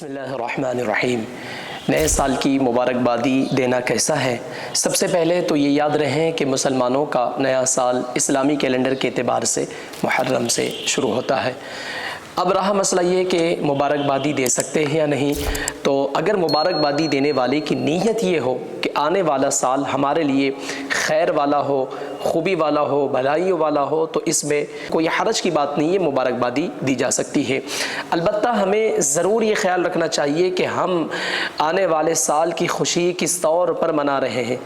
بسم اللہ الرحمن الرحیم۔ نئے سال کی مبارکبادی دینا کیسا ہے؟ سب سے پہلے تو یہ یاد رہیں کہ مسلمانوں کا نیا سال اسلامی کیلنڈر کے اعتبار سے محرم سے شروع ہوتا ہے۔ اب رہا مسئلہ یہ کہ مبارکبادی دے سکتے ہیں یا نہیں، تو اگر مبارکبادی دینے والے کی نیت یہ ہو کہ آنے والا سال ہمارے لیے خیر والا ہو، خوبی والا ہو، بھلائیوں والا ہو، تو اس میں کوئی حرج کی بات نہیں ہے، مبارکبادی دی جا سکتی ہے۔ البتہ ہمیں ضرور یہ خیال رکھنا چاہیے کہ ہم آنے والے سال کی خوشی کس طور پر منا رہے ہیں۔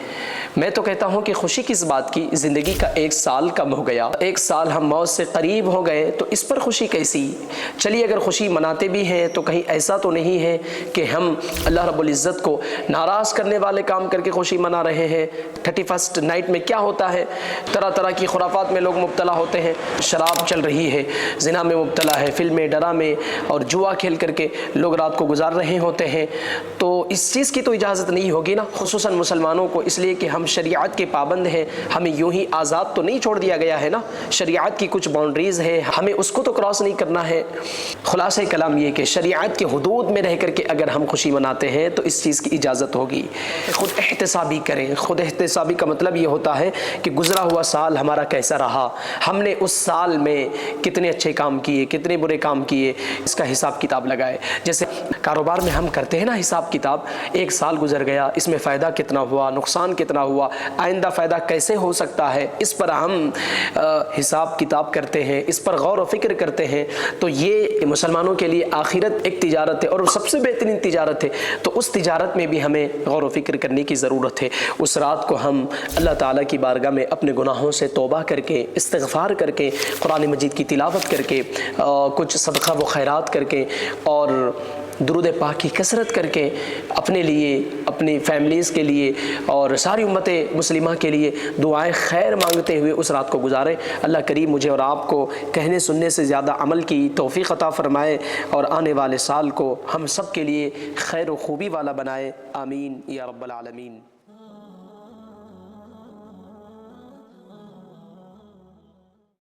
میں تو کہتا ہوں کہ خوشی کس بات کی، زندگی کا ایک سال کم ہو گیا، ایک سال ہم موت سے قریب ہو گئے، تو اس پر خوشی کیسی؟ چلیے اگر خوشی مناتے بھی ہیں تو کہیں ایسا تو نہیں ہے کہ ہم اللہ رب العزت کو ناراض کرنے والے کام کر کے خوشی منا رہے ہیں۔ 31 نائٹ میں کیا ہوتا ہے؟ طرح طرح کی خرافات میں لوگ مبتلا ہوتے ہیں، شراب چل رہی ہے، زنا میں مبتلا ہے، فلمیں، ڈرامے اور جوا کھیل کر کے لوگ رات کو گزار رہے ہوتے ہیں۔ تو اس چیز کی تو اجازت نہیں ہوگی نا، خصوصاً مسلمانوں کو، اس لیے کہ ہم شریعت کے پابند ہیں، ہمیں یوں ہی آزاد تو نہیں چھوڑ دیا گیا ہے نا، شریعت کی کچھ باؤنڈریز ہے، ہمیں اس کو تو کراس نہیں کرنا ہے۔ خلاصہ کلام یہ کہ شریعت کے حدود میں رہ کر کے اگر ہم خوشی مناتے ہیں تو اس چیز کی اجازت ہوگی۔ خود احتسابی کریں۔ خود احتسابی کا مطلب یہ ہوتا ہے کہ گزرا ہوا سال ہمارا کیسا رہا، ہم نے اس سال میں کتنے اچھے کام کیے، کتنے برے کام کیے، اس کا حساب کتاب لگائے۔ جیسے کاروبار میں ہم کرتے ہیں نا حساب کتاب، ایک سال گزر گیا، اس میں فائدہ کتنا ہوا، نقصان کتنا ہوا، آئندہ فائدہ کیسے ہو سکتا ہے، اس پر ہم حساب کتاب کرتے ہیں، اس پر غور و فکر کرتے ہیں۔ تو یہ مسلمانوں کے لیے آخرت ایک تجارت ہے اور سب سے بہترین تجارت ہے، تو اس تجارت میں بھی ہمیں غور و فکر کرنے کی ضرورت ہے۔ اس رات کو ہم اللہ تعالیٰ کی بارگاہ میں اپنے گناہوں سے توبہ کر کے، استغفار کر کے، قرآن مجید کی تلاوت کر کے، کچھ صدقہ و خیرات کر کے اور درود پاک کی کثرت کر کے، اپنے لیے، اپنی فیملیز کے لیے اور ساری امت مسلمہ کے لیے دعائیں خیر مانگتے ہوئے اس رات کو گزاریں۔ اللہ کریم مجھے اور آپ کو کہنے سننے سے زیادہ عمل کی توفیق عطا فرمائے اور آنے والے سال کو ہم سب کے لیے خیر و خوبی والا بنائے۔ آمین یا رب العالمین۔